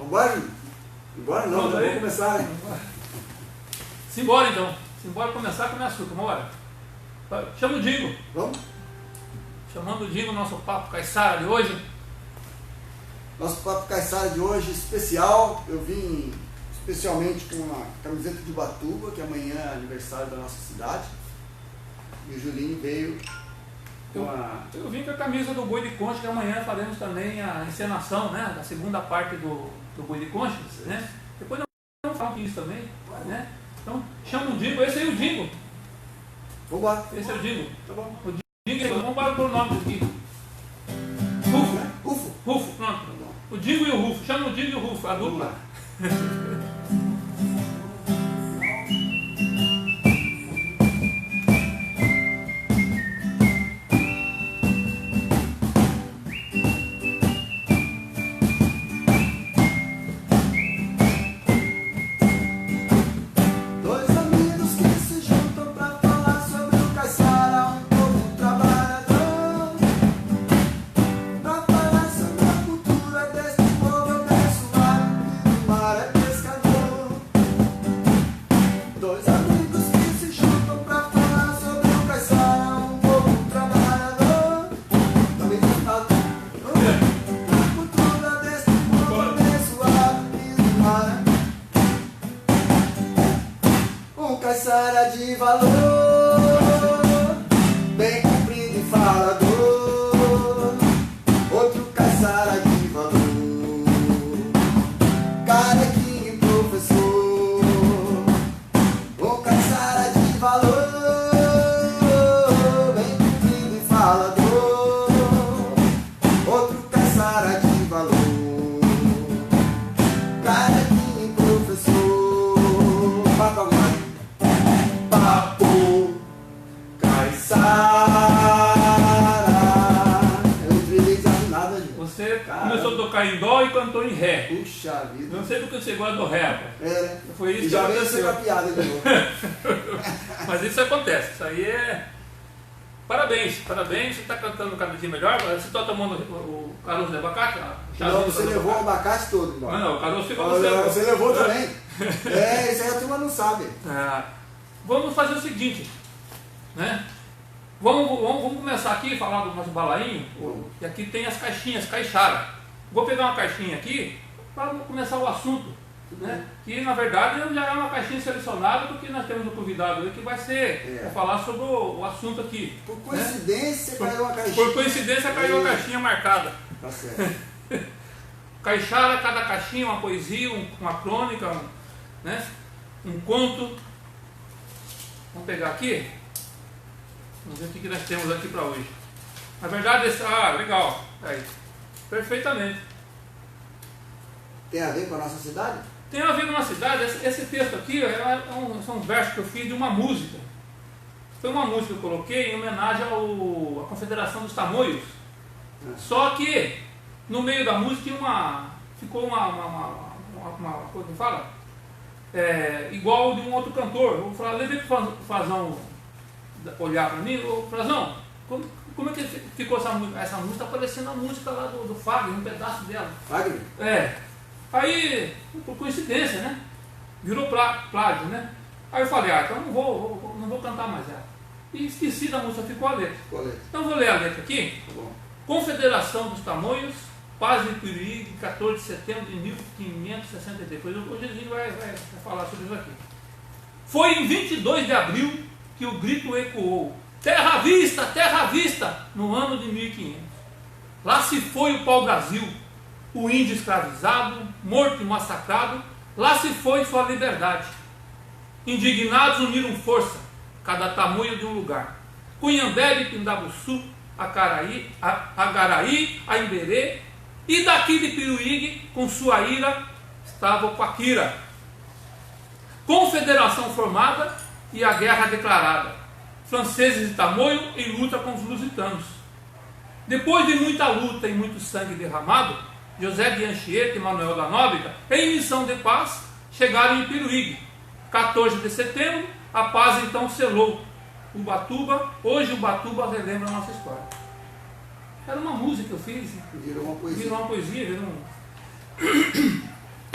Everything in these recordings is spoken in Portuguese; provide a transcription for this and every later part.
Vambora? Embora não, já vou começar, né? Simbora então. Simbora começar com a açúcar, vambora. Chama o Dingo. Vamos? Chamando o Dingo, nosso papo caiçara de hoje. Nosso papo caiçara de hoje especial. Eu vim especialmente com uma camiseta de Ubatuba, que amanhã é aniversário da nossa cidade. E o Julinho veio com a... Eu vim com a camisa do Boi de Concha, que amanhã faremos também a encenação, né, da segunda parte do Boi de Concha, né? Depois nós vamos falar isso também, né? Então, chama o Dingo, esse aí é o Dingo. Vambora. Esse é o Dingo. Tá bom. O Dingo, vamos para o nome aqui. Rufo, né? Rufo, pronto. Tá bom. O Dingo e o Rufo, chama o Dingo e o Rufo, a Vamos dupla. lá. Caiçara de valor, bem comprido e falador. Outro caiçara de valor, carequinho e professor. Um caiçara de valor, bem comprido e falador. Outro caiçara de valor, carequinho e professor. Papai. Papo caiçara. Eu não entreguei nada, gente. Você começou a tocar em dó e cantou em ré. Puxa vida. Não sei porque você gosta do ré, rapaz. É, né? Foi isso E que já veio aconteceu. ser com a piada de novo. Mas isso acontece, isso aí é... Parabéns, parabéns, você está cantando cada dia melhor. Você está tomando o caroço de abacate? Não, você levou o abacate todo embora. Não, o caroço fica Olha, você. você levou também. É, isso aí a turma não sabe. Vamos fazer o seguinte, né? Vamos começar aqui a falar do nosso balainho, que aqui tem as caixinhas, caixara. Vou pegar uma caixinha aqui para começar o assunto, né? Que na verdade já é uma caixinha selecionada, porque nós temos um convidado aí que vai ser para falar sobre o assunto aqui. Por coincidência, né? caiu uma caixinha. Por coincidência caiu a caixinha marcada. Tá certo. Caixara, cada caixinha, uma poesia, uma crônica, né? Um conto. Vamos pegar aqui. Vamos ver o que nós temos aqui para hoje. Na verdade, legal. Aí. Perfeitamente. Tem a ver com a nossa cidade? Tem a ver com a nossa cidade. Esse texto aqui são versos que eu fiz de uma música. Foi uma música que eu coloquei em homenagem à Confederação dos Tamoios. Só que no meio da música ficou uma coisa que fala igual de um outro cantor. Vou falar, levei para o Frazão olhar para mim. Ô Frazão, como é que ficou essa música? Essa música está parecendo a música lá do Fagner, um pedaço dela. Fagner? Aí, por coincidência, né? Virou plágio, né? Aí eu falei, então não vou cantar mais ela. E esqueci da música, ficou a letra. Então vou ler a letra aqui. Tá bom. Confederação dos Tamoios, Paz de Ipiruígue, 14 de setembro de 1563. Hoje a gente vai falar sobre isso aqui. Foi em 22 de abril que o grito ecoou: terra à vista, no ano de 1500. Lá se foi o pau-brasil, o índio escravizado, morto e massacrado. Lá se foi sua liberdade. Indignados uniram força, cada tamoio de um lugar. Cunhambebe, Pindabuçu, Acaraí, Agaraí, Aimberê, e daqui de Piruígue, com sua ira, estava o Paquira. Confederação formada e a guerra declarada. Franceses de tamoio em luta com os lusitanos. Depois de muita luta e muito sangue derramado, José de Anchieta e Manuel da Nóbrega, em missão de paz, chegaram em Piruígue. 14 de setembro, a paz então selou. Ubatuba, hoje Ubatuba relembra a nossa história. Era uma música que eu fiz. Virou uma poesia. Virou uma poesia,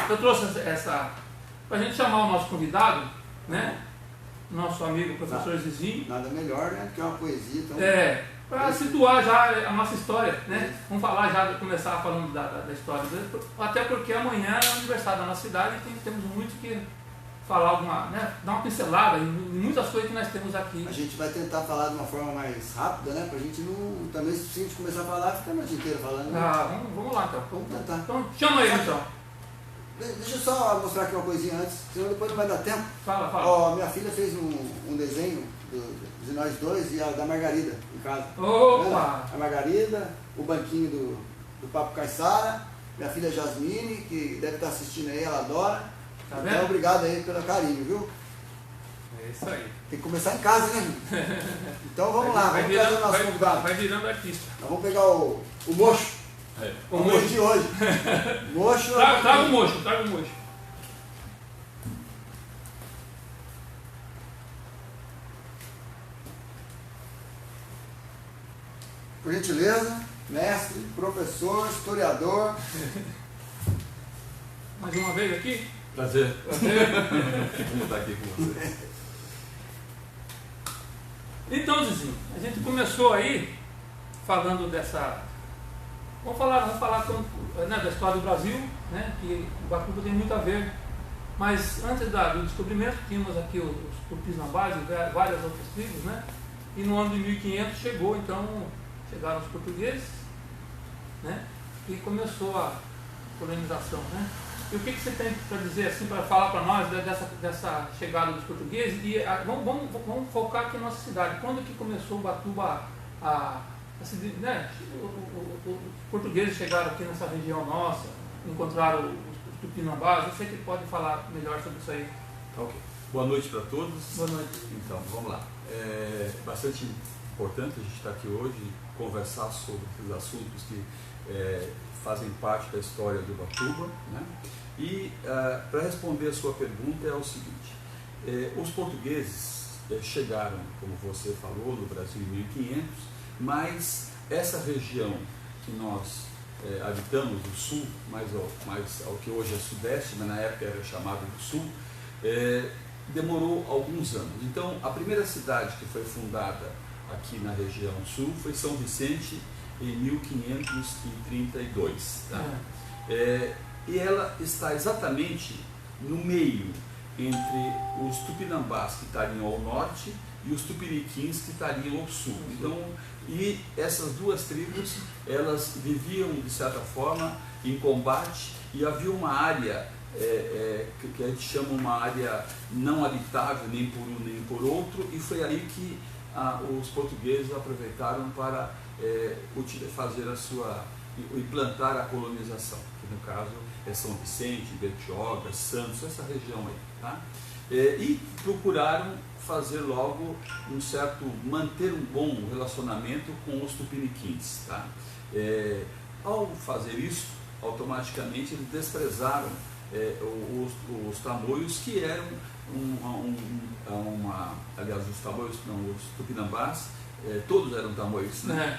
Eu trouxe essa para a gente chamar o nosso convidado, né? Nosso amigo professor Zizinho. Nada melhor, né? Que é uma poesia. Então... para situar já a nossa história, né? Vamos falar já, começar falando da história, até porque amanhã é o aniversário da nossa cidade e temos muito que falar né? Dar uma pincelada em muitas coisas que nós temos aqui. A gente vai tentar falar de uma forma mais rápida, né? Pra gente não, também se a gente começar a falar, fica a noite inteira falando. Né? Vamos lá então. Vamos tentar. Então chama ele então. Deixa eu só mostrar aqui uma coisinha antes, senão depois não vai dar tempo. Fala. Ó, minha filha fez um desenho de nós dois e a da Margarida em casa. Opa! A Margarida, o banquinho do Papo Caissara, minha filha Jasmine, que deve estar assistindo aí, ela adora. Tá vendo? Então, obrigado aí pelo carinho, viu? É isso aí. Tem que começar em casa, né? Então vamos lá, vamos trazer o nosso convidado. Vai virando artista. Nós vamos pegar o mocho. O mocho de hoje. Mocho. Traga o mocho. Por gentileza, mestre, professor, historiador. Mais uma vez aqui? Prazer. Vamos estar aqui com você. Então, Zizinho, a gente começou aí falando dessa... Vamos falar né, da história do Brasil, né, que Ubatuba tem muito a ver. Mas antes do descobrimento, tínhamos aqui os tupis na base, várias outras tribos, né? E no ano de 1500 chegaram os portugueses, né? E começou a colonização, né? E o que você tem para dizer, assim, para falar para nós dessa chegada dos portugueses? E vamos focar aqui na nossa cidade. Quando que começou Ubatuba né? Os portugueses chegaram aqui nessa região nossa, encontraram os tupinambás. Você que pode falar melhor sobre isso aí. Ok. Boa noite para todos. Boa noite. Então, vamos lá. É bastante importante a gente estar aqui hoje e conversar sobre esses assuntos que fazem parte da história do Ubatuba, né? E para responder a sua pergunta é o seguinte: os portugueses chegaram, como você falou, no Brasil em 1500, mas essa região que nós habitamos, do sul, mais ao que hoje é sudeste, mas na época era chamado do sul, demorou alguns anos. Então, a primeira cidade que foi fundada aqui na região sul foi São Vicente, em 1532. Tá? E ela está exatamente no meio entre os tupinambás, que estariam ao norte, e os tupiniquins, que estariam ao sul. Então, e essas duas tribos, elas viviam, de certa forma, em combate, e havia uma área que a gente chama uma área não habitável, nem por um nem por outro, e foi aí que os portugueses aproveitaram para fazer e plantar a colonização, que no caso é São Vicente, Bertioga, Santos, essa região aí, tá? E procuraram fazer logo manter um bom relacionamento com os tupiniquins, tá? Ao fazer isso, automaticamente eles desprezaram os tamoios, que eram aliás, os tamoios não, os tupinambás, todos eram tamoios, né?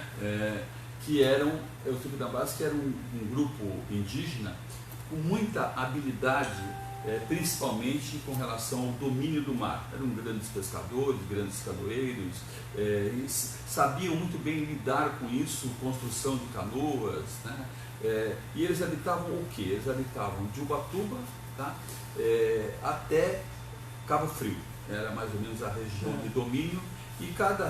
Que eram os tupinambás, que eram um grupo indígena com muita habilidade, principalmente com relação ao domínio do mar. Eram grandes pescadores, grandes canoeiros, e sabiam muito bem lidar com isso, construção de canoas, né? E eles habitavam o quê? Eles habitavam de Ubatuba, tá? Até Cabo Frio. Era mais ou menos a região de domínio, e cada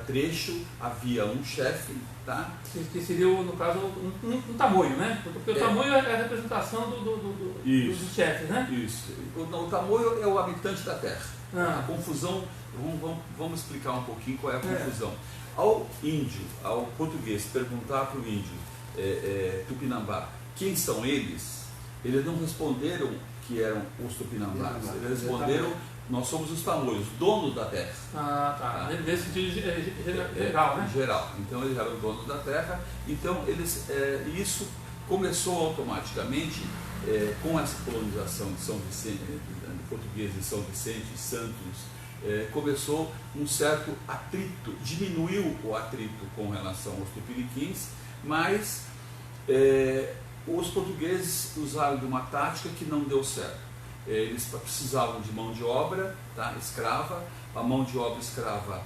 trecho havia um chefe, tá? Que seria, no caso, um tamoio, né? Porque o tamoio é a representação dos chefes, né? Isso. O tamoio é o habitante da terra. A confusão, vamos explicar um pouquinho qual é a confusão. Ao índio, ao português, perguntar para o índio tupinambá quem são eles, eles não responderam que eram os tupinambás, eles responderam: nós somos os tamoios, donos da terra. Tá. Nesse sentido geral, né? Geral. Então eles eram donos da terra. Então isso começou automaticamente com essa colonização de São Vicente, português de São Vicente, Santos. Começou um certo atrito, diminuiu o atrito com relação aos tupiniquins, mas os portugueses usaram de uma tática que não deu certo. Eles precisavam de mão de obra, tá, escrava. A mão de obra escrava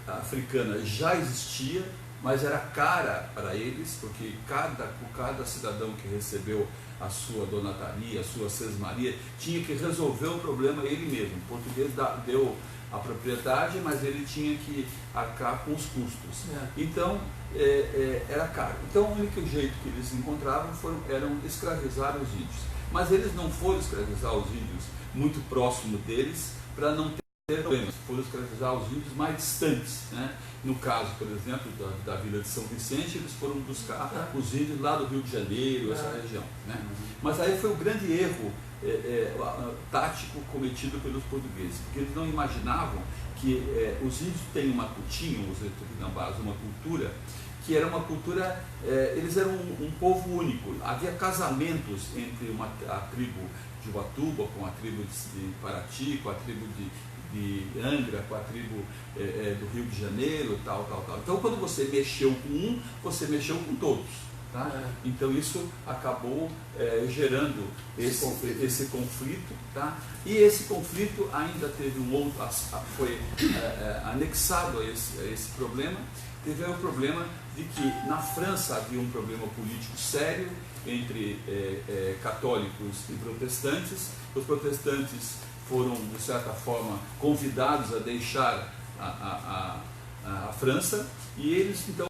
africana já existia, mas era cara para eles, porque cada cidadão que recebeu a sua donataria, a sua sesmaria, tinha que resolver o problema ele mesmo. O português deu a propriedade, mas ele tinha que arcar com os custos. Então, era caro. Então, o único jeito que eles encontravam eram escravizar os índios. Mas eles não foram escravizar os índios muito próximo deles para não ter problemas. Foram escravizar os índios mais distantes, né? No caso, por exemplo, da vila de São Vicente, eles foram buscar os índios lá do Rio de Janeiro, essa região, né? Mas aí foi o grande erro tático cometido pelos portugueses, porque eles não imaginavam que os índios tinham, os tupinambás, uma cultura que era uma cultura, eles eram um povo único. Havia casamentos entre a tribo de Ubatuba com a tribo de Paraty, com a tribo de Angra, com a tribo do Rio de Janeiro, tal. Então, quando você mexeu com um, você mexeu com todos. Tá? Então, isso acabou gerando esse conflito. Tá? E esse conflito ainda teve foi anexado a esse problema. Teve o problema de que na França havia um problema político sério entre católicos e protestantes. Os protestantes foram, de certa forma, convidados a deixar a França, e eles então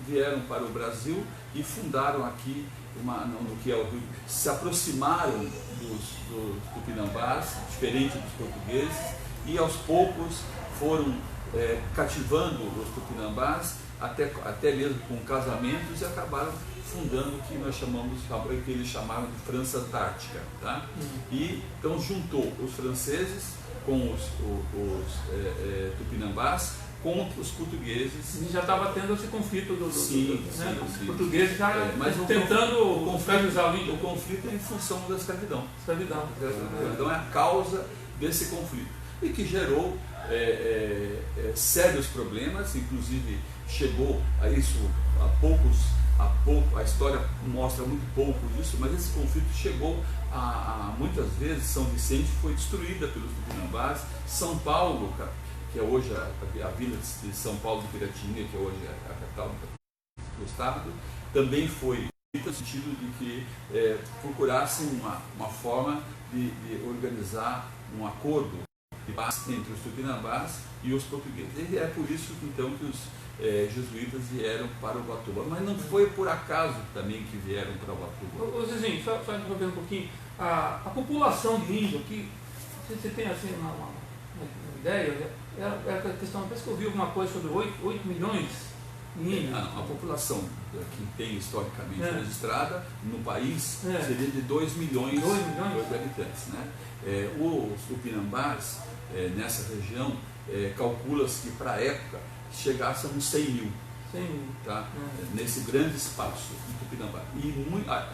vieram para o Brasil e fundaram aqui no que é o Rio, se aproximaram dos tupinambás, diferente dos portugueses, e aos poucos foram cativando os tupinambás, até mesmo com casamentos, e acabaram fundando o que nós chamamos, que eles chamaram de França Antártica. Tá? E então juntou os franceses com os tupinambás contra os portugueses. E já estava tendo esse conflito sim. Os portugueses já tentando escravizar o índio. O conflito é em função da escravidão. Escravidão. Então é a causa desse conflito. E que gerou sérios problemas, inclusive chegou a isso a história mostra muito pouco disso, mas esse conflito chegou a muitas vezes São Vicente foi destruída pelos tupinambás, São Paulo, que é hoje a vila de São Paulo de Piratininga, que é hoje a capital do estado, também foi no sentido de que procurassem uma forma de organizar um acordo de paz entre os tupinambás e os portugueses. E é por isso então que os jesuítas vieram para Ubatuba, mas não foi por acaso também que vieram para Ubatuba. Ô Zezinho, só interrompendo um pouquinho, a população de índio aqui, você tem assim uma ideia? Era a questão, parece que eu vi alguma coisa sobre 8 milhões de índios. A população que tem historicamente registrada no país seria de 2 milhões de habitantes. Né? Os tupinambás, nessa região, calcula-se que para a época chegasse a uns 100 mil. Tá? Nesse grande espaço de Tupinambá. E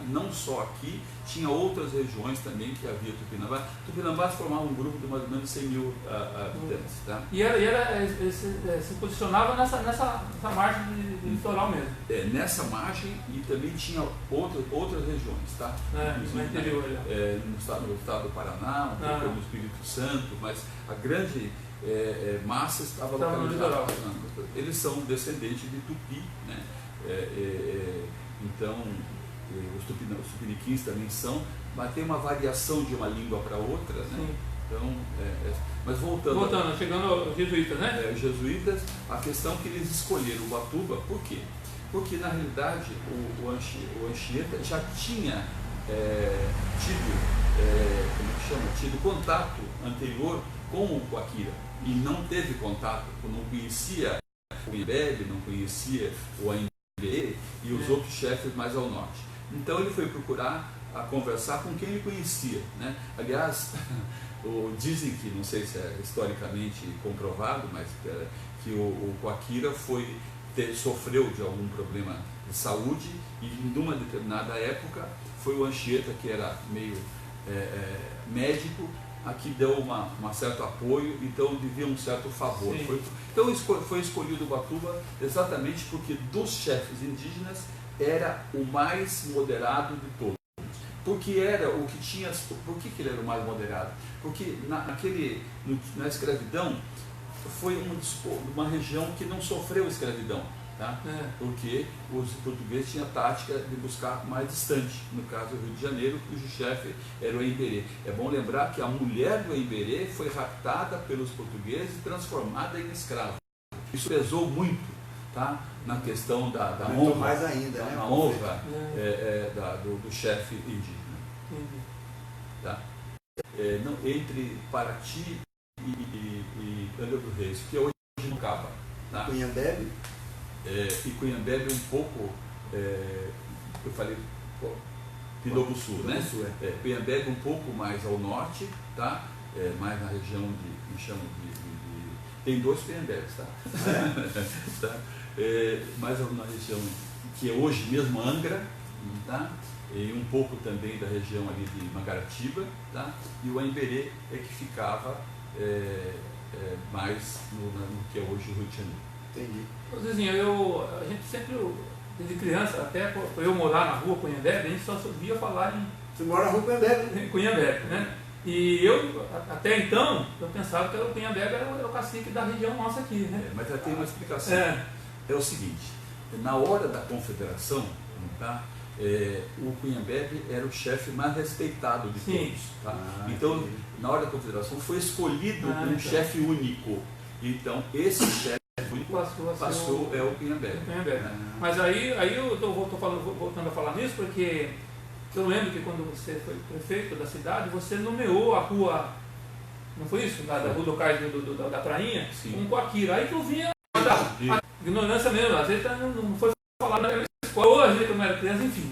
não só aqui, tinha outras regiões também que havia Tupinambá. Tupinambás formavam um grupo de mais ou menos 100 mil habitantes. Tá? E se posicionava nessa margem de litoral mesmo. Nessa margem, e também tinha outras regiões. Tá? No interior. No estado do Paraná, um pouco no Espírito Santo, mas a grande massa estava localizada. Eles são descendentes de Tupi, né? Então os tupiniquins também são, mas tem uma variação de uma língua para outra, né? Então, mas voltando, chegando aos jesuítas, né? Os jesuítas, a questão que eles escolheram Ubatuba, por quê? Porque na realidade o Anchieta já tinha tido contato anterior com o Coaquira, e não teve contato, não conhecia o Imbebe, não conhecia o Aimbé e os outros chefes mais ao norte. Então ele foi procurar conversar com quem ele conhecia. Né? Aliás, dizem que, não sei se é historicamente comprovado, mas que o Coaquira sofreu de algum problema de saúde, e numa determinada época foi o Anchieta, que era meio médico, aqui deu um certo apoio, então devia um certo favor. Então foi escolhido Ubatuba exatamente porque dos chefes indígenas era o mais moderado de todos. Porque era o que tinha. Por que ele era o mais moderado? Porque na escravidão foi uma região que não sofreu escravidão. Tá? Porque os portugueses tinham a tática de buscar mais distante, no caso do Rio de Janeiro, cujo chefe era o Emberê. É bom lembrar que a mulher do Emberê foi raptada pelos portugueses e transformada em escrava. Isso pesou muito, tá? Na questão da honra, mais ainda, da, né? na honra do chefe indígena. Tá? Entre Paraty e Angra dos Reis, que hoje não acaba. Tá? Cunhambebe? E Cunhambebe um pouco, eu falei, Pinovo Sul, né? Cunhambebe um pouco mais ao norte, tá? Mais na região me chamam tem 2 Cunhambebes, tá? Tá? Mais na região que é hoje mesmo Angra, tá? E um pouco também da região ali de Mangaratiba, tá? E o Emberê é que ficava mais no que é hoje o Rio de Janeiro. Entendi. Zezinho, a gente sempre, desde criança, até por eu morar na rua Cunhambebe, a gente só ouvia falar em... Você mora na rua Cunhambebe? Em Cunhambebe, né? E eu, até então, eu pensava que o Cunhambebe era o cacique da região nossa aqui, né? Mas já tem uma explicação. É o seguinte, na hora da confederação, tá? O Cunhambebe era o chefe mais respeitado de todos. Tá? Então, na hora da confederação, foi escolhido um chefe único. Então, esse chefe passou o Cunhambebe. Mas aí eu estou voltando a falar nisso, porque eu lembro que quando você foi prefeito da cidade, você nomeou a rua, não foi isso? Da Rua do Cais da Prainha, um Coaquira. Aí que eu vinha a ignorância mesmo, às vezes não foi falar na escola, ou às vezes eu não era criança, enfim.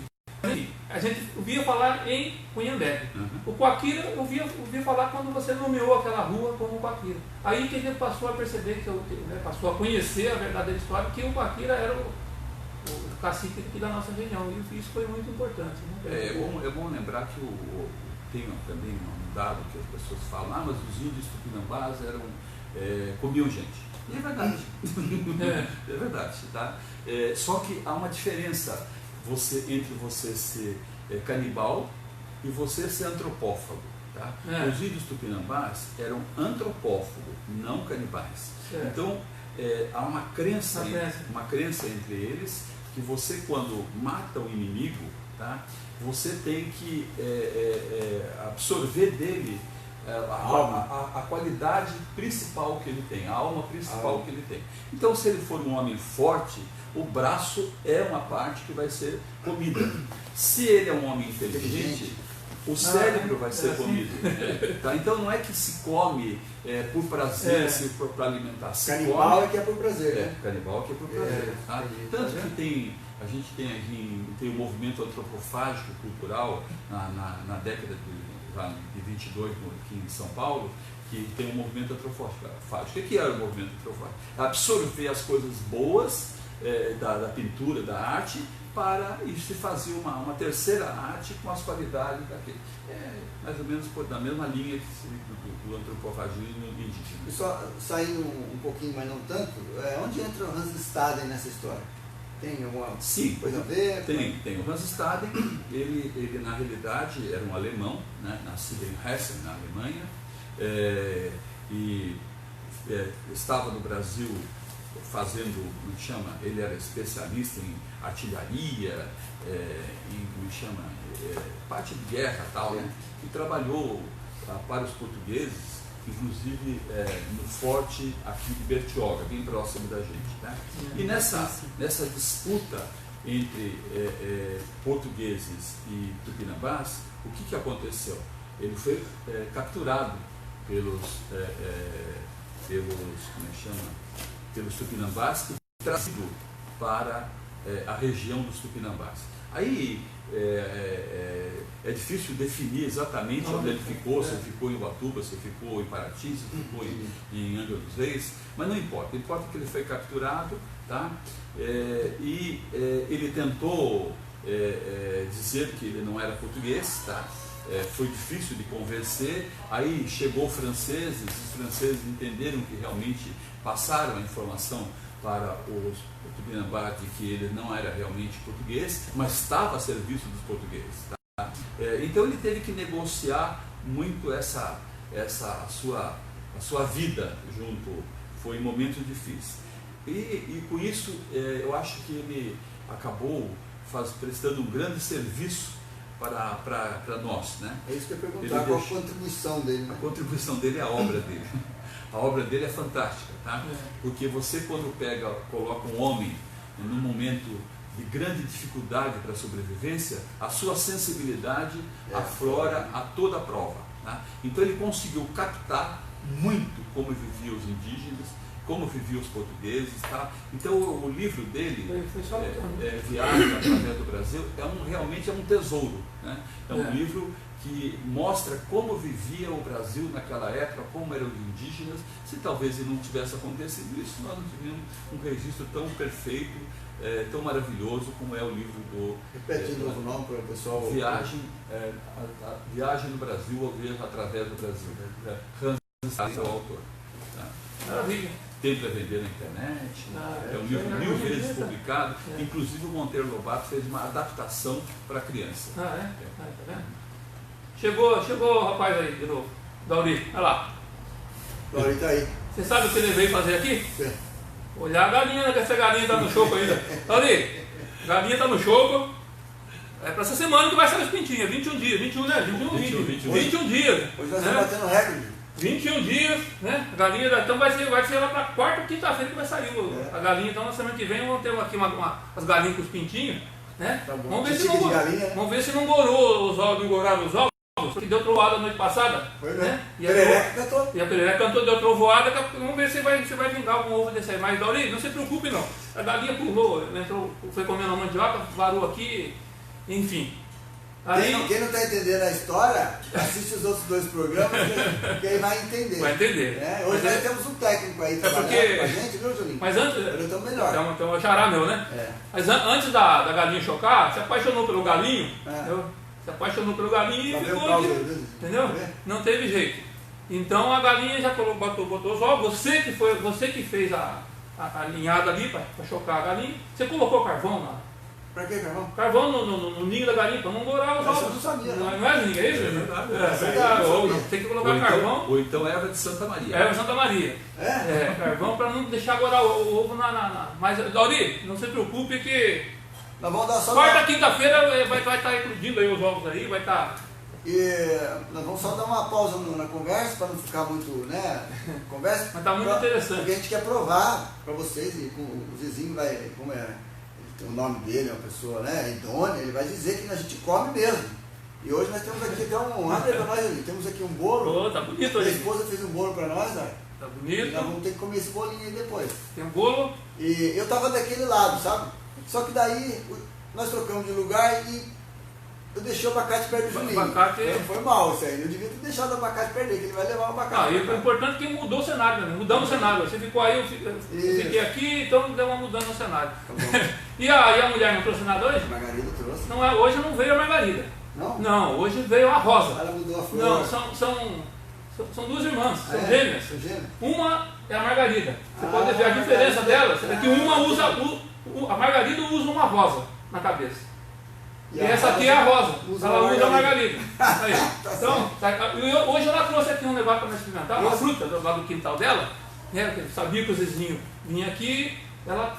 A gente ouvia falar em Cunhambebe. O Coaquira eu ouvia falar quando você nomeou aquela rua como Coaquira. Aí que a gente passou a perceber, passou a conhecer a verdadeira história, que o Coaquira era o cacique aqui da nossa região. E isso foi muito importante. Né? É bom lembrar que tem também um dado que as pessoas falam, mas os índios tupinambás comiam gente. E é verdade. É verdade. Tá? Só que há uma diferença entre você ser canibal e você ser antropófago. Tá? Os índios tupinambás eram antropófagos, não canibais. Então, há uma crença entre eles que você, quando mata o inimigo, tá? Você tem que absorver dele a qualidade principal que ele tem, a alma principal que ele tem. Então, se ele for um homem forte, o braço é uma parte que vai ser comida. Se ele é um homem inteligente, o cérebro vai ser comido. Tá? Então não é que se come por prazer, para alimentação. Canibal é que é por prazer. Canibal que é por prazer. Tá? Tanto que a gente tem um movimento antropofágico cultural na década de 22 aqui em São Paulo, que tem um movimento antropofágico. O que era o movimento antropofágico? Absorver as coisas boas da pintura, da arte, para se fazer uma terceira arte com as qualidades daquele. Mais ou menos na mesma linha do antropofagismo indígena. E só saindo um pouquinho, mas não tanto, onde entra o Hans Staden nessa história? Tem alguma coisa a ver? Tem. O Hans Staden, ele na realidade era um alemão, né, nascido em Hessen, na Alemanha, e estava no Brasil fazendo, ele era especialista em artilharia, parte de guerra e tal, né? E trabalhou para os portugueses, inclusive no forte aqui de Bertioga, bem próximo da gente. Né? E nessa disputa entre portugueses e tupinambás, o que aconteceu? Ele foi capturado pelos tupinambás e trazido para a região dos tupinambás. Aí é difícil definir exatamente onde ele ficou, se ele ficou em Ubatuba, se ele ficou em Paraty, se ele ficou em Angra dos Reis, mas não importa. Importa que ele foi capturado, tá? E ele tentou dizer que ele não era português, tá? Foi difícil de convencer. Aí chegou franceses, os franceses entenderam que realmente passaram a informação para o Tupinambá de que ele não era realmente português, mas estava a serviço dos portugueses. Tá? Então ele teve que negociar muito essa a sua vida junto, foi um momento difícil. E com isso eu acho que ele acabou prestando um grande serviço para nós. Né? É isso que eu ia perguntar, qual a contribuição dele? Né? A contribuição dele é a obra dele. A obra dele é fantástica, tá? Porque você, quando coloca um homem num momento de grande dificuldade para a sobrevivência, a sua sensibilidade aflora a toda a prova. Tá? Então ele conseguiu captar muito como viviam os indígenas, como viviam os portugueses. Tá? Então o livro dele, Viagem através do Brasil, realmente é um tesouro. Né? É um livro que mostra como vivia o Brasil naquela época, como eram os indígenas. Se talvez não tivesse acontecido isso, nós não teríamos um registro tão perfeito, tão maravilhoso como é o livro do... Repete de novo o nome para o pessoal. Viagem no Brasil, ou Viagem através do Brasil. Hans é o autor. Tá? Maravilha. Tem para vender na internet, é um livro 1000 vezes publicado, inclusive o Monteiro Lobato fez uma adaptação para criança. Tá vendo? Chegou o rapaz aí de novo, Dauri, olha lá. Dauri está aí. Você sabe o que ele veio fazer aqui? Sim. Olhar a galinha, que essa galinha está no choco ainda. Dauri, a galinha está no choco. É para essa semana que vai sair os pintinhos, 21 dias, 21, né? 21 dias. Hoje nós estamos batendo recorde. 21 dias, né? A galinha, então vai ser lá para quarta ou quinta-feira que vai sair a galinha. Então na semana que vem vamos ter aqui as galinhas com os pintinhos, né? Tá bom. Vamos ver se não gorou os ovos, não goraram os ovos. Que deu trovoada a noite passada. Foi, né? E a perereca cantou. E a perereca cantou, deu trovoada. Vamos ver se vai vingar algum ovo desse aí. Mas, Dauri, não se preocupe não. A galinha pulou, entrou, foi comendo a mandioca, varou aqui, enfim. Aí, quem não está entendendo a história, assiste os outros 2 programas que aí vai entender. Vai entender. Né? Hoje nós temos um técnico aí trabalhando com a gente, viu, Julinho? Mas antes... Eu estou melhor. Então, xará meu, né? Mas antes da galinha chocar, se apaixonou pelo galinho, se apaixonou pelo galinho e ficou aqui, entendeu? Não teve jeito. Então a galinha já botou os ovos. Você que fez a linhada ali para chocar a galinha. Você colocou carvão lá. Para que carvão? Carvão no ninho da galinha para não gorar os ovos. Eu não sabia. Não é ninho, é isso? É verdade. Tem que colocar carvão. Ou então erva de Santa Maria. Erva de Santa Maria. Carvão para não deixar gorar o ovo Mas, Dauri, não se preocupe que nós vamos dar só quarta, quinta-feira vai estar eclodindo aí os ovos aí, vai estar... E nós vamos só dar uma pausa na conversa, para não ficar muito, né, conversa. Mas está muito interessante. Porque a gente quer provar para vocês, e o Zezinho vai, como ele tem o nome dele, é uma pessoa, né, idônea, ele vai dizer que a gente come mesmo. E hoje nós temos aqui até abre para nós ali, temos aqui um bolo. Tá bonito ali. Minha esposa fez um bolo para nós, né? Tá bonito. E nós vamos ter que comer esse bolinho aí depois. Tem um bolo. E eu tava daquele lado, sabe? Só que daí nós trocamos de lugar e eu deixei o abacate perto do Julinho. Foi mal isso aí, eu devia ter deixado o abacate perder, que ele vai levar o abacate. E o importante é que mudou o cenário, né? Mudamos o cenário. Você ficou aí, eu fiquei aqui, então deu uma mudança no cenário. Tá e a mulher não trouxe nada hoje? A Margarida trouxe. Não, hoje não veio a Margarida. Não? Não, hoje veio a Rosa. Ela mudou a flor. Não, são 2 irmãs, são gêmeas. Uma é a Margarida. Você pode ver a diferença delas. É que uma usa, a Margarida usa uma rosa na cabeça. E essa aqui é a Rosa. Ela usa a Margarida. Aí. Então, hoje ela trouxe aqui um negócio para nós experimentar, uma fruta lá do quintal dela. Né, sabia que o Zezinho vinha aqui. Ela,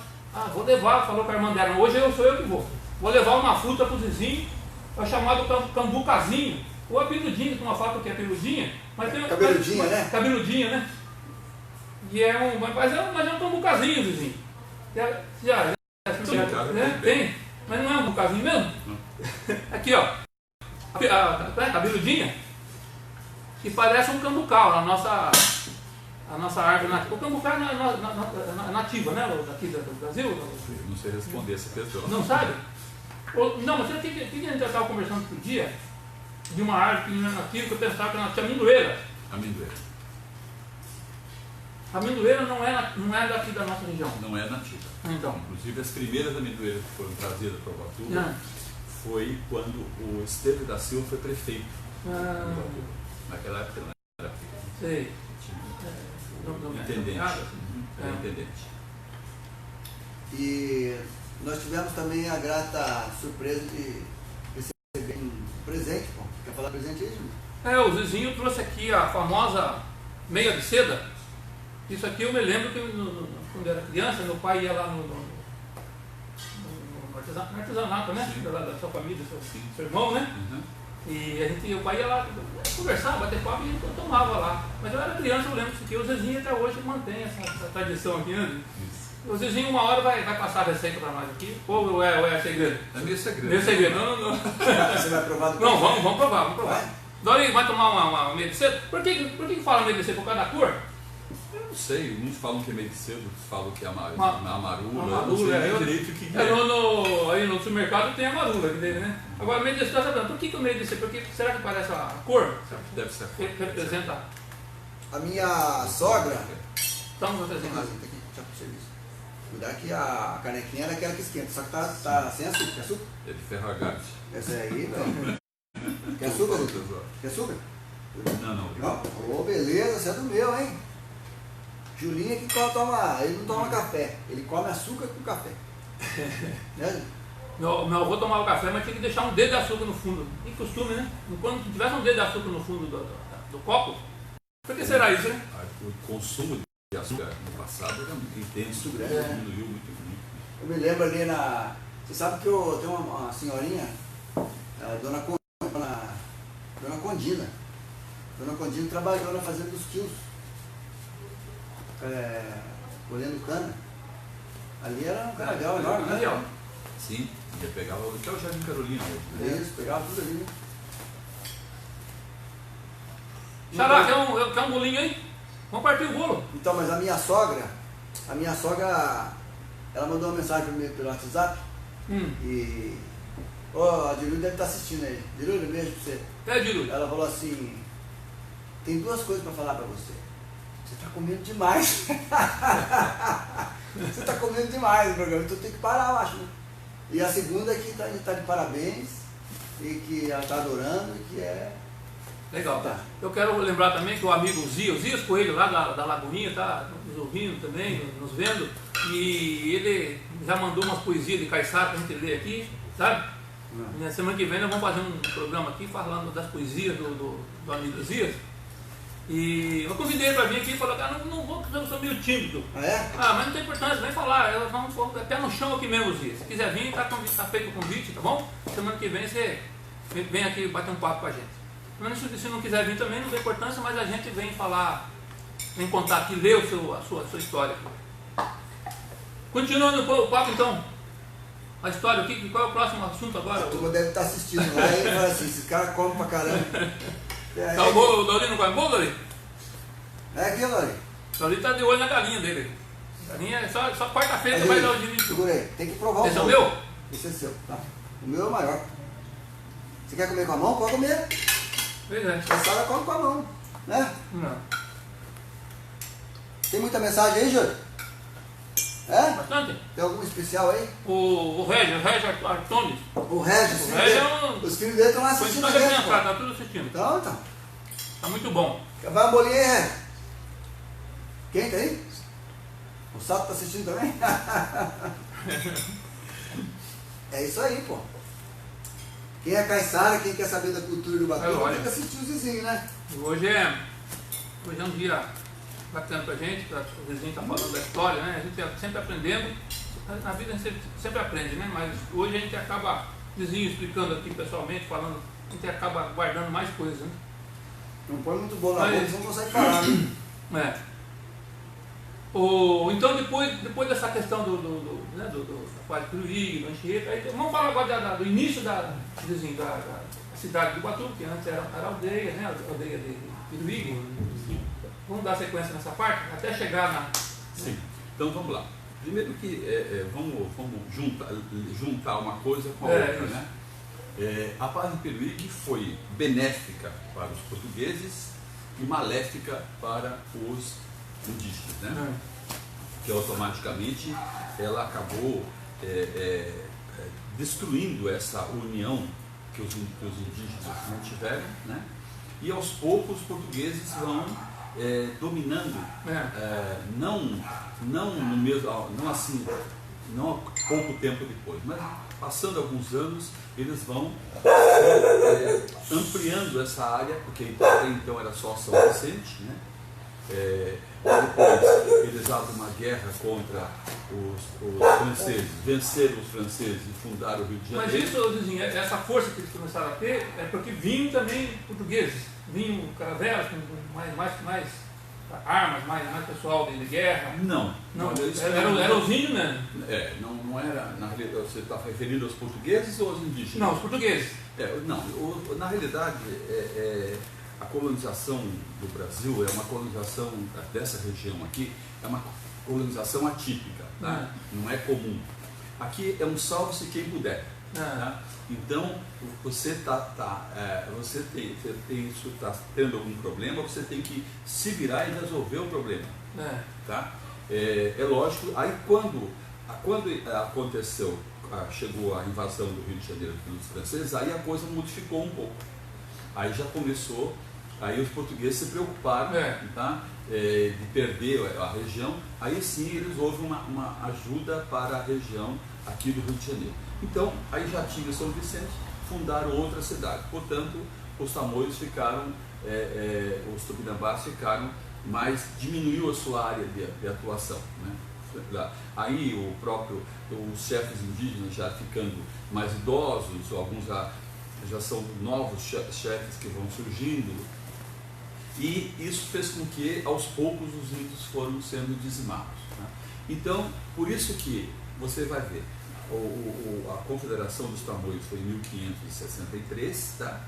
vou levar, falou para a irmã dela. Hoje sou eu que vou. Vou levar uma fruta para o Zezinho, é chamado cambucazinho. Ou a peludinha, que uma fala que é peludinha. Mas tem cabeludinha, né? Cabeludinha, né? E mas é um cambucazinho, Zezinho. Tem. Mas não é um bucazinho mesmo? Aqui, ó. A cabeludinha, que parece um cambucal, a nossa árvore nativa. O cambucal é nativa, né? Daqui do Brasil? Eu não sei responder essa questão. Não sabe? Não, mas o que a gente estava conversando outro dia de uma árvore que não é nativa, que eu pensava que ela tinha amendoeira. A amendoeira não é daqui da nossa região. Não é nativa. Então. Inclusive as primeiras amendoeiras que foram trazidas para Ubatuba foi quando o Esteve da Silva foi prefeito. Naquela época não era prefeito. Sei. Intendente. Intendente. E nós tivemos também a grata surpresa de receber um presente. Pô. Quer falar presente aí, Júlio? O Zizinho trouxe aqui a famosa meia de seda. Isso aqui eu me lembro que quando eu era criança, meu pai ia lá no artesanato, né? Da sua família, seu irmão, né? Uhum. E o pai ia lá conversar, bater papo e eu tomava lá. Mas eu era criança, eu lembro disso aqui. O Zezinho até hoje mantém essa tradição aqui, né? O Zezinho uma hora vai passar a receita para nós aqui. Ou é segredo? É meio segredo. Meio segredo. Não. Você vai provar depois? Não, vamos provar. Dori vai tomar uma meia de seda? Por que fala meia de seda? Por causa da cor? Eu não sei, uns falam que é meio de cedo, outros falam que é amarula, amarula, não sei direito o que é. Aí no supermercado tem a amarula aqui dele, né? Agora, meio de seda, sabendo, por que o meio de seda? Porque será que parece a cor? Deve ser a cor. Representa. A minha sogra. Então, vocês Tem aqui, já pro serviço. Cuidar que a canequinha é aquela que esquenta, só que tá sem açúcar. Quer açúcar? É de ferragate. Essa aí, então. Quer açúcar, doutor? Quer açúcar? Não. Ô, beleza, você é do meu, hein? Julinho aqui ele não toma café, ele come açúcar com café. Né? Meu avô tomava café, mas tinha que deixar um dedo de açúcar no fundo. Que costume, né? Quando tivesse um dedo de açúcar no fundo do copo, por que será isso, né? O consumo de açúcar no passado era muito intenso, diminuiu muito. Eu me lembro ali Você sabe que eu tenho uma senhorinha, a dona Condina. Dona Condina trabalhou na fazenda dos quilos. Colhendo cana. Ali era um canavial enorme, né? Sim, já pegava o que é o Jardim Carolina. Isso, pegava tudo ali. Xará, quer um bolinho aí? Vamos partir o bolo. Então, mas a minha sogra, ela mandou uma mensagem para mim pelo WhatsApp. E a Dilu deve estar assistindo aí. Dilu, um beijo pra você. Dilu. Ela falou assim: tem duas coisas para falar para você. Você está comendo demais. Você está comendo demais no programa, então tem que parar, eu acho. Né? E a segunda é que está de parabéns, e que ela está adorando, e que é... Legal. Tá. Eu quero lembrar também que o amigo Zias Coelho, lá da Lagoinha, está nos ouvindo também, nos vendo, e ele já mandou umas poesias de Caiçara para a gente ler aqui, sabe? Na semana que vem nós vamos fazer um programa aqui falando das poesias do amigo Zias. E eu convidei ele para vir aqui e falou: cara, não vou, porque eu sou meio tímido. Mas não tem importância, vem falar. Eu vamos pé no chão aqui mesmo, Zias. Se quiser vir, tá feito o convite, tá bom? Semana que vem você vem aqui bater um papo com a gente. Mas se não quiser vir também, não tem importância, mas a gente vem falar, vem contar aqui, ler a sua história aqui. Continuando o papo então. A história aqui, qual é o próximo assunto agora? A turma deve estar assistindo lá e fala assim: esse cara come pra caramba. Tá o Dori não come bolo, Dori? É aqui, Dori. Dori tá de olho na galinha dele. Galinha é só quarta-feira que vai dar o direito. Segura aí, tem que provar o Esse é o meu? Esse é seu, tá? O meu é o maior. Você quer comer com a mão? Pode comer. Pois é. A senhora come com a mão, né? Não. Tem muita mensagem aí, Júlio? Bastante? Tem algum especial aí? O Regis Artones. O Regis, os filhos dele estão lá assistindo a gente. Tá tudo assistindo. Então. Tá muito bom. Vai um bolinho aí, Regis. Quem tá aí? O Sato tá assistindo também? É isso aí, pô. Quem é caiçara, quem quer saber da cultura do Ubatuba, tem que assistir o Zizinho, né? Hoje é um dia bacana pra gente, o Zizinho tá falando da história, né? A gente tá sempre aprendendo. Na vida a gente sempre aprende, né? Mas hoje a gente acaba, Zizinho explicando aqui pessoalmente, falando, a gente acaba guardando mais coisas, né? Não põe muito bom na boca, você não consegue parar, né? Então depois dessa questão da Quadra Piruí, do Anchieta, vamos falar agora do início da cidade de Ubatuba, que antes era aldeia, né? A aldeia de Piruí. Vamos dar sequência nessa parte, até chegar na... Sim, então vamos lá. Primeiro que vamos juntar uma coisa com a outra, né? A Paz de Peruíbe foi benéfica para os portugueses e maléfica para os indígenas, né? Que automaticamente ela acabou destruindo essa união que os indígenas mantiveram, né? E aos poucos os portugueses vão dominando, não assim não há pouco tempo depois, mas passando alguns anos, eles vão ampliando essa área, porque até então era só São Vicente, né? Depois eles abrem uma guerra contra os franceses, venceram os franceses e fundaram o Rio de Janeiro. Mas isso, Zizinho, essa força que eles começaram a ter é porque vinham também portugueses, vinham caravelas com mais armas, mais pessoal de guerra. Não, era os índios mesmo. Não era, na realidade, você está referindo aos portugueses ou aos indígenas? Não, os portugueses. Na realidade, a colonização do Brasil é uma colonização dessa região aqui, é uma colonização atípica, tá? Não é comum. Aqui é um salve-se quem puder. Tá? Então, você está tendo algum problema, você tem que se virar e resolver o problema. Tá? É lógico, aí quando aconteceu, chegou a invasão do Rio de Janeiro pelos franceses, aí a coisa modificou um pouco. Aí já começou, aí os portugueses se preocuparam, tá? De perder a região, aí sim eles houve uma ajuda para a região aqui do Rio de Janeiro. Então, aí já tinha São Vicente, fundaram outra cidade. Portanto, os tamoios ficaram, os tupinambás ficaram, diminuiu a sua área de atuação, né? Aí os chefes indígenas já ficando mais idosos, alguns já são novos chefes que vão surgindo, e isso fez com que aos poucos os índios foram sendo dizimados, né? Então, por isso que você vai ver, a Confederação dos Tamoios foi em 1563, tá?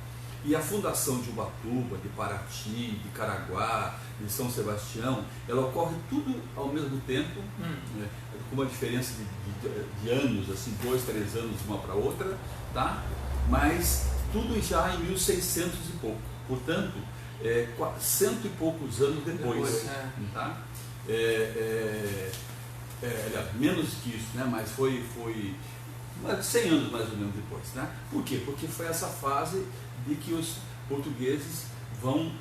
E a fundação de Ubatuba, de Paraty, de Caraguá, de São Sebastião, ela ocorre tudo ao mesmo tempo, né? Com uma diferença de anos, assim, 2, 3 anos uma para outra, tá? Mas tudo já em 1600 e pouco, portanto, 100 e poucos anos depois, tá? Aliás, menos que isso, né? Mas foi 100 anos mais ou menos depois, né? Por quê? Porque foi essa fase de que os portugueses vão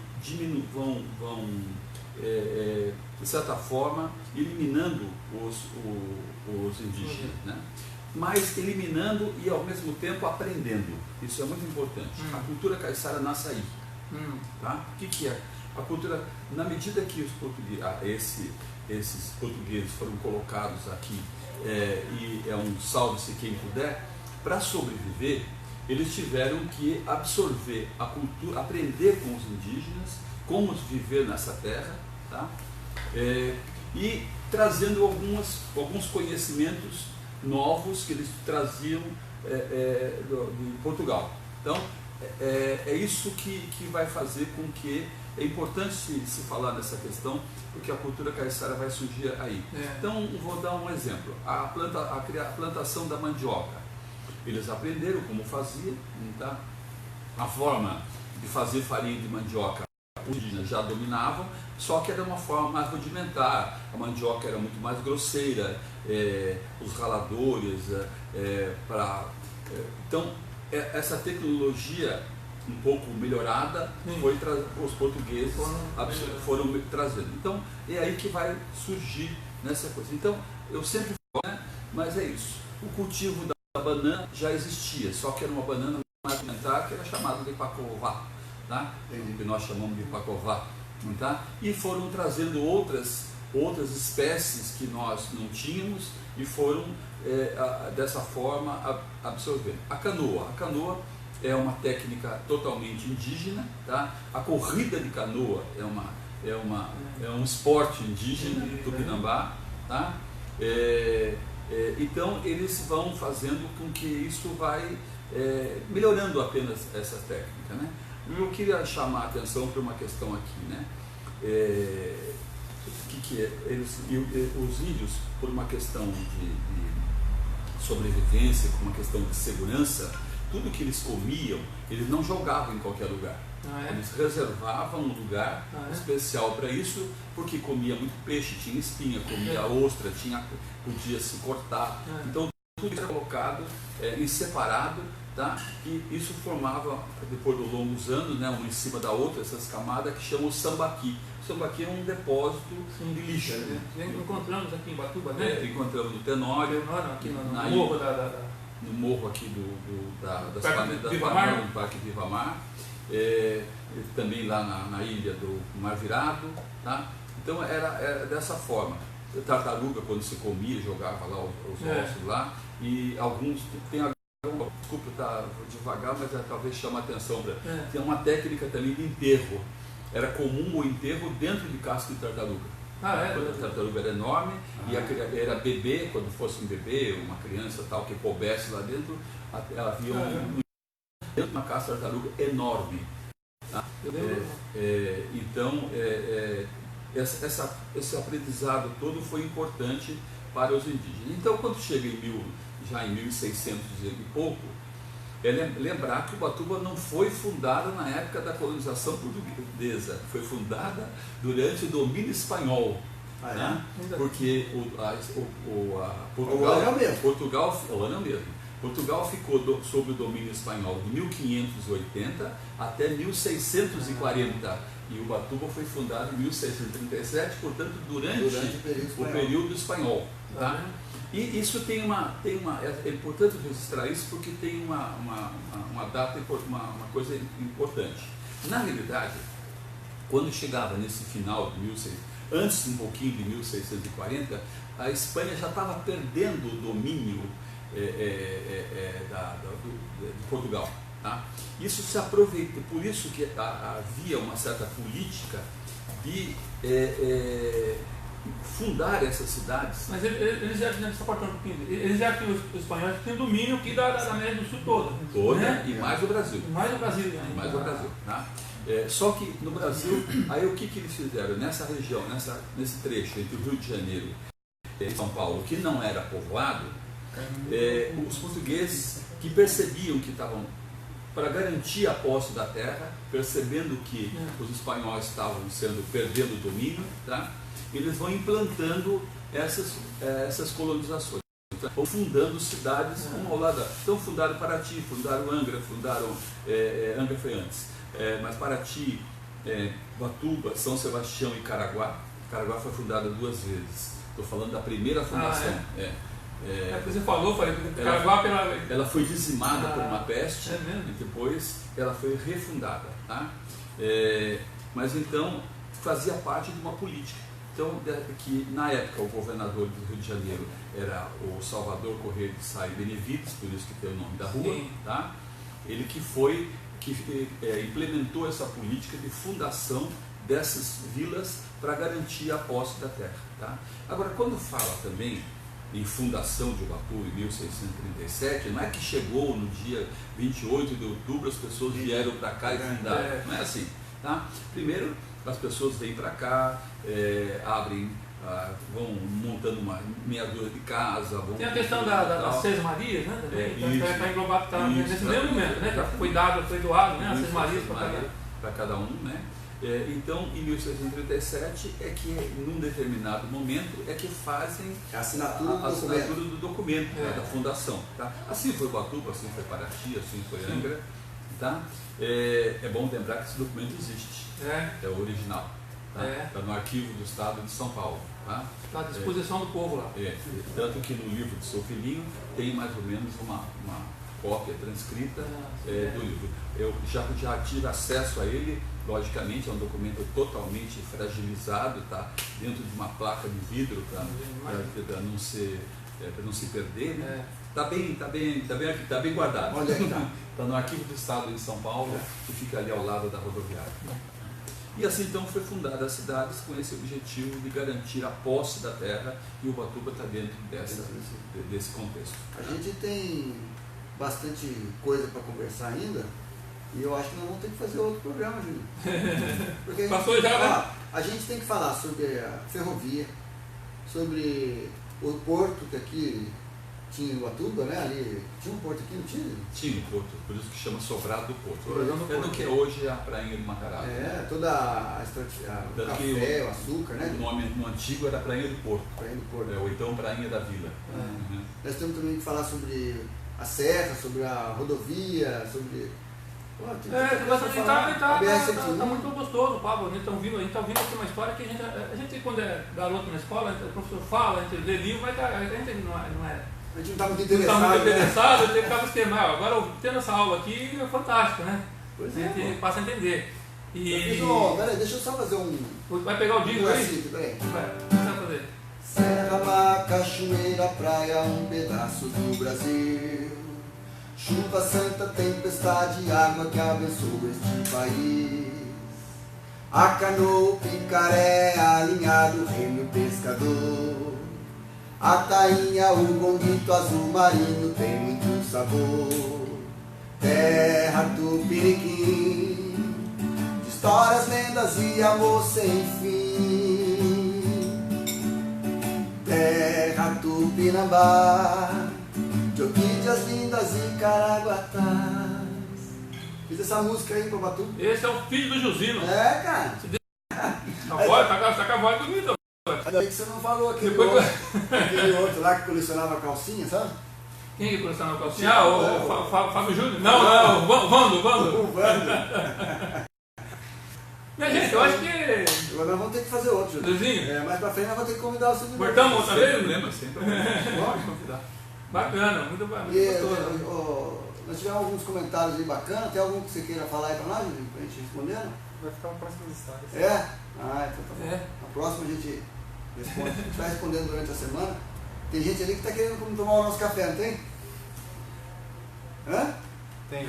de certa forma, eliminando os indígenas, né? Mas eliminando e ao mesmo tempo aprendendo. Isso é muito importante. A cultura caiçara nasce aí. Tá? O que é? A cultura, na medida que os portugueses, esses portugueses foram colocados aqui, e é um salve-se quem puder, para sobreviver, eles tiveram que absorver a cultura, aprender com os indígenas, como viver nessa terra, tá? E trazendo alguns conhecimentos novos que eles traziam de Portugal. Então, é isso que vai fazer com que é importante se falar dessa questão, porque a cultura caiçara vai surgir aí. Então, vou dar um exemplo. A plantação da mandioca. Eles aprenderam como fazia, tá? A forma de fazer farinha de mandioca, os indígenas já dominavam, só que era uma forma mais rudimentar. A mandioca era muito mais grosseira, os raladores, então, essa tecnologia um pouco melhorada, os portugueses foram trazendo. Então, é aí que vai surgir nessa coisa. Então, eu sempre falo, né? Mas é isso. O cultivo da banana já existia, só que era uma banana mais alimentar, que era chamada de pacová, tá? Que nós chamamos de pacová, tá? E foram trazendo outras espécies que nós não tínhamos e foram dessa forma absorvendo. A canoa é uma técnica totalmente indígena, tá? A corrida de canoa é um esporte indígena, tupinambá, tá? Então eles vão fazendo com que isso vai melhorando apenas essa técnica, né? Eu queria chamar a atenção para uma questão aqui, né? Os índios, por uma questão de sobrevivência, por uma questão de segurança, tudo que eles comiam, eles não jogavam em qualquer lugar. Eles reservavam um lugar especial para isso, porque comia muito peixe, tinha espinha, comia ostra, podia se cortar. Então tudo era colocado em separado tá? E isso formava, depois de longos anos, né, uma em cima da outra, essas camadas que chamam o Sambaqui. O Sambaqui é um depósito de lixo. Encontramos aqui em Ubatuba, né? Encontramos no Tenório, aqui no morro no morro aqui das Vivamar, no Parque Vivamar, também lá na ilha do Mar Virado, tá? Então era dessa forma. Tartaruga, quando se comia, jogava lá os ossos lá, e alguns desculpa estar devagar, mas talvez chame a atenção para. Tem uma técnica também de enterro. Era comum o enterro dentro de casca de tartaruga. Quando a tartaruga era enorme e era bebê, quando fosse um bebê, uma criança tal que coubesse lá dentro, havia dentro de uma casca de tartaruga enorme. Tá? Então, esse aprendizado todo foi importante para os indígenas. Então, quando chega já em 1600 e pouco, é lembrar que Ubatuba não foi fundada na época da colonização portuguesa, foi fundada durante o domínio espanhol. Né? Porque Portugal ficou sob o domínio espanhol de 1580 até 1640 e Ubatuba foi fundado em 1637, portanto durante o período espanhol. Tá? E isso é importante registrar isso porque tem uma data, uma coisa importante. Na realidade, quando chegava nesse final de 1600, antes um pouquinho de 1640, a Espanha já estava perdendo o domínio de Portugal. Tá? Isso se aproveita, por isso que havia uma certa política de fundar essas cidades. Mas eles já tinham os espanhóis tinham domínio aqui da América do Sul toda, né? E mais o Brasil. Mais o Brasil. Tá? Só que no Brasil, aí o que eles fizeram? Nessa região, nesse trecho entre o Rio de Janeiro e São Paulo, que não era povoado, os portugueses que percebiam que estavam para garantir a posse da terra, percebendo que os espanhóis estavam perdendo o domínio, tá? Eles vão implantando essas colonizações, ou fundando cidades uma ao lado. Então fundaram Paraty, fundaram Angra, Angra foi antes, mas Paraty, Ubatuba, São Sebastião e Caraguá. Caraguá foi fundada 2 vezes. Estou falando da primeira fundação. Você falou, Caraguá ela foi dizimada por uma peste e depois ela foi refundada. Tá? Mas então fazia parte de uma política. Então, que na época o governador do Rio de Janeiro era o Salvador Correia de Sá e Benevides, por isso que tem o nome da rua, tá? Ele que implementou essa política de fundação dessas vilas para garantir a posse da terra. Tá? Agora, quando fala também em fundação de Ubatuba em 1637, não é que chegou no dia 28 de outubro, as pessoas vieram para cá e fundaram, não é assim. Tá? Primeiro, as pessoas vêm para cá, vão montando uma meia dúzia de casa. Tem a questão das Seis Marias, né? Está englobado nesse mesmo momento, né? Foi doado, né? As Seis Marias para cada um, né? Então, em 1637 é que, num determinado momento, é que fazem a assinatura do documento da fundação. Tá? Assim foi Ubatuba, assim foi Paraty, assim foi Angra. Tá? É bom lembrar que esse documento existe, é o original. Está no arquivo do Estado de São Paulo. Está à disposição do povo lá. Tanto que no livro do seu filhinho tem mais ou menos uma cópia transcrita do livro. Eu já tive acesso a ele, logicamente é um documento totalmente fragilizado, tá? Dentro de uma placa de vidro para não se perder. Né? Tá bem guardado. Onde é que está? Está no arquivo do Estado em São Paulo, que fica ali ao lado da rodoviária. E assim então foi fundada as cidades com esse objetivo de garantir a posse da terra, e Ubatuba está dentro desse contexto. A gente tem bastante coisa para conversar ainda, e eu acho que nós vamos ter que fazer outro programa, Júlio. Porque a gente tem que falar sobre a ferrovia, sobre o porto que aqui tinha em Ubatuba, né? Ali, tinha um porto aqui, não tinha? Tinha um porto, por isso que chama Sobrado do Porto. No que hoje é a Prainha do Matarazzo. Toda o café, o açúcar, né? O nome no antigo era Prainha do Porto. Prainha do Porto. Ou então Prainha da Vila. Nós temos também que falar sobre a serra, sobre a rodovia, sobre... Pô, tem tá BR-101. muito gostoso o papo. A gente está ouvindo aqui uma história que a gente quando é garoto na escola, o professor fala, a gente lê livro, mas a gente não é. A gente não está muito Não interessado. está muito né? interessado, eu ficava esquemado. Agora, tendo essa aula aqui, é fantástico, né? Pois A gente passa a entender. E... Peraí, deixa eu só fazer um... Vai pegar o disco aí? Peraí. Vai fazer. Serra, mar, cachoeira, praia, um pedaço do Brasil. Chuva santa, tempestade, água que abençoa este país. A canoa, picaré, alinhado, remo, pescador. A tainha, o gonguito azul marinho tem muito sabor. Terra Tupiniquim, de histórias, lendas e amor sem fim. Terra Tupinambá, de orquídeas lindas e caraguatás. Fiz essa música aí pra Batu. Esse é o filho do Jusino. É, cara. Tá com a voz bonita. Ainda bem que você não falou aquele, Depois- aquele outro lá que colecionava calcinha, sabe? Quem que colecionava calcinha? Ah, o Fábio Júnior? Não, Vando. O Vando. Minha gente, eu acho que... Agora nós vamos ter que fazer outro, Júlio. Luizinho, Mais pra frente nós vamos ter que convidar o Silvio. cortamos outra Sem vez? problema, sem problema. Pode convidar. Bacana, muito gostoso. Nós tivemos alguns comentários aí bacanas. Tem algum que você queira falar aí pra nós, Júlio? Pra gente responder? Vai ficar uma próxima história. É? Ah, então tá bom. É. Na próxima a gente responde. A gente vai respondendo durante a semana. Tem gente ali que tá querendo tomar o nosso café, não tem? Hã? Tem.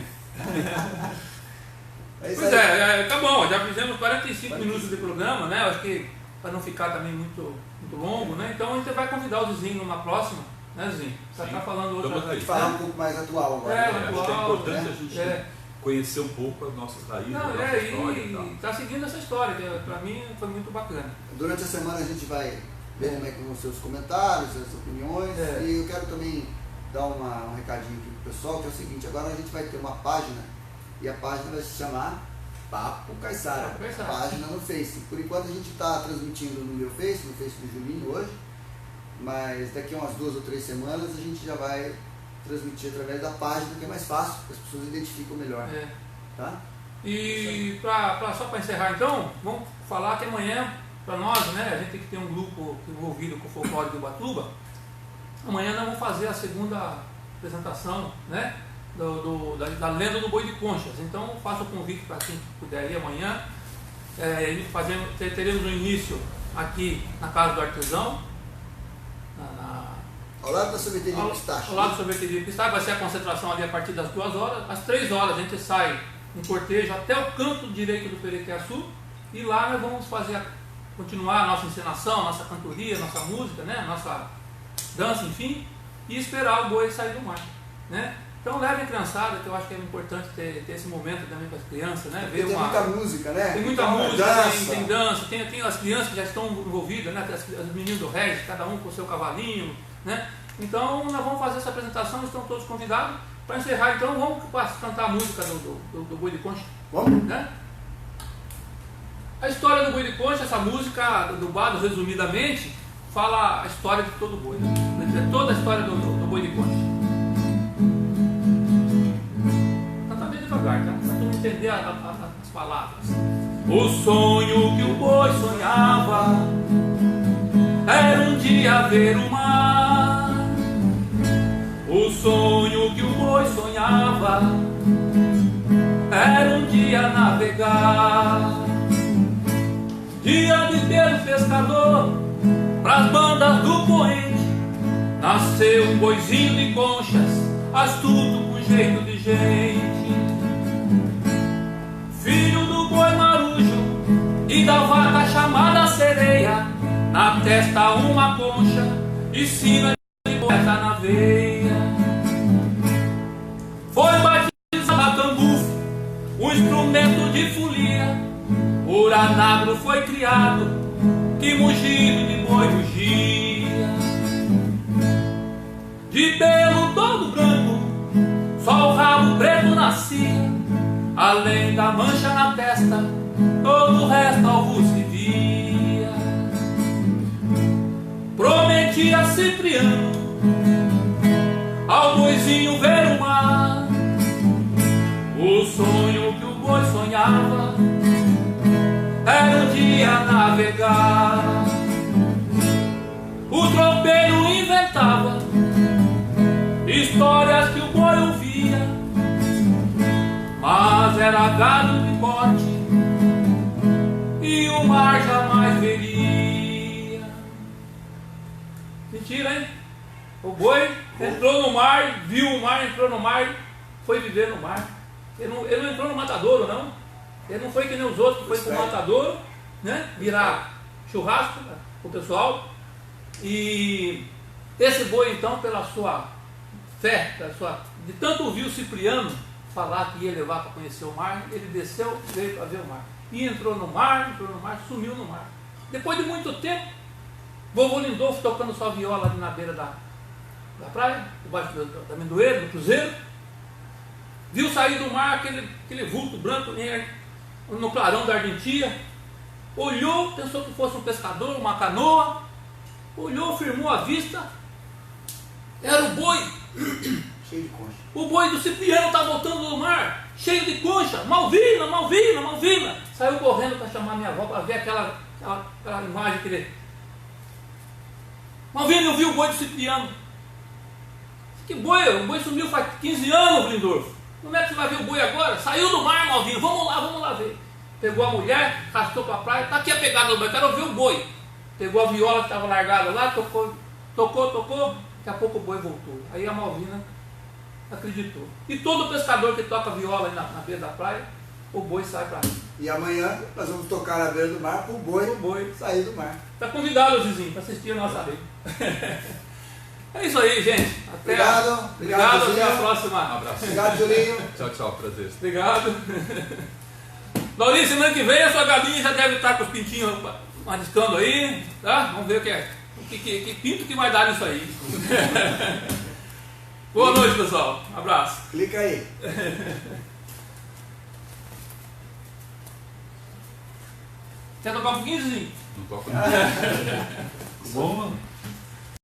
É isso Pois aí. tá bom, já fizemos 45 minutos de programa, né? Acho que para não ficar também muito longo, né? Então a gente vai convidar o Zizinho numa próxima, né, Zizinho? Pra Sim. estar falando Vamos outra aí. vez. Falar um pouco mais atual agora. É, né? Acho que é atual, importante né? a gente É. conhecer um pouco as nossas raízes, a Não, nossa história e tal. e tá seguindo essa história, que pra mim foi muito bacana. Durante a semana a gente vai ver como é que vão ser os comentários, as opiniões. É. E eu quero também dar um recadinho aqui pro pessoal, que é o seguinte: agora a gente vai ter uma página, e a página vai se chamar Papo Caiçara. Papo Caiçara. Página no Face. Por enquanto a gente está transmitindo no meu Face, no Face do Julinho hoje, mas daqui a umas 2 ou 3 semanas a gente já vai transmitir através da página, que é mais fácil, que as pessoas identificam melhor. É. Tá? E só para encerrar então, vamos falar que amanhã, para nós, né, a gente tem que ter um grupo envolvido com o folclore de Ubatuba. Amanhã nós vamos fazer a segunda apresentação, né, da lenda do boi de conchas. Então faço o convite para quem puder ir amanhã. Teremos um início aqui na Casa do Artesão, Ao lado da sorveteria Pistache. ao lado da sorveteria Pistache. Vai ser a concentração ali a partir das 2 horas. Às 3 horas a gente sai em cortejo até o canto direito do Perequiaçu, e lá nós vamos continuar a nossa encenação, a nossa cantoria, a nossa música, né, a nossa dança, enfim, e esperar o boi sair do mar, né? Então leve a criançada, que eu acho que é importante ter esse momento também com as crianças, né? Tem muita música, né? Tem muita Então, música, dança. tem dança, tem as crianças que já estão envolvidas, né? As meninas do Regis, cada um com o seu cavalinho, né? Então nós vamos fazer essa apresentação, estão todos convidados. Para encerrar então, vamos cantar a música do Boi de Concha. Vamos? Né? A história do Boi de Concha, essa música do Bado, resumidamente, fala a história de todo boi, né? É toda a história do Boi de Concha. Canta bem devagar, tá? Para tu entender as palavras. O sonho que o boi sonhava era um dia ver o mar. O sonho que o boi sonhava era um dia navegar. Dia de ter o pescador pras bandas do poente. Nasceu um boizinho de conchas, astuto com jeito de gente. Filho do boi marujo e da vaca chamada sereia. Na testa uma concha e sina de poeta na veia. Foi batizado a cambufo, um instrumento de folia. Por anagro foi criado, que mugido de boi mugia. De pelo todo branco, só o rabo preto nascia. Além da mancha na testa, todo o resto alvo se via. Prometia Cipriano ao boizinho ver o mar. O sonho que o boi sonhava era um dia navegar. O tropeiro inventava histórias que o boi ouvia, mas era gado de bote e o mar jamais veria. Mentira, hein? O boi entrou no mar, viu o mar, entrou no mar, foi viver no mar. Ele não entrou no matadouro, não. Ele não foi que nem os outros que foi para o matadouro, né? Virar churrasco para o pessoal. E esse boi, então, pela sua fé, de tanto ouvir o Cipriano falar que ia levar para conhecer o mar, ele desceu, veio para ver o mar. E entrou no mar, sumiu no mar. Depois de muito tempo, vovô Lindolfo tocando sua viola ali na beira da praia, debaixo da amendoeira, do cruzeiro, viu sair do mar aquele vulto branco no clarão da Argentina, olhou, pensou que fosse um pescador, uma canoa, olhou, firmou a vista, era o boi, Cheio de concha. o boi do Cipriano está voltando do mar, cheio de concha, Malvina, Malvina, Malvina, saiu correndo para chamar minha avó, para ver aquela imagem que ele... Malvina, eu vi o boi do Cipriano. Que boi? O boi sumiu faz 15 anos, Lindolfo. Como é que você vai ver o boi agora? Saiu do mar, Malvino. Vamos lá ver. Pegou a mulher, arrastou para a praia. Está aqui a pegada do boi, quero ver o boi. Pegou a viola que estava largada lá, tocou. Daqui a pouco o boi voltou. Aí a Malvina acreditou. E todo pescador que toca viola aí na beira da praia, o boi sai para aí. E amanhã nós vamos tocar na beira do mar para o boi sair do mar. Está convidado, Zizinho, para assistir a nossa rede. É isso aí, gente. Obrigado, até a próxima. Um abraço. Obrigado, Julinho. Tchau, prazer. Obrigado. Laurinho, semana que vem a sua galinha já deve estar com os pintinhos mariscando aí, tá? Vamos ver o que é. Que pinto que vai dar nisso aí. Boa noite, pessoal. Abraço. Clica aí. Quer tocar um pouquinho, Zizinho? Não toco não. Bom, mano.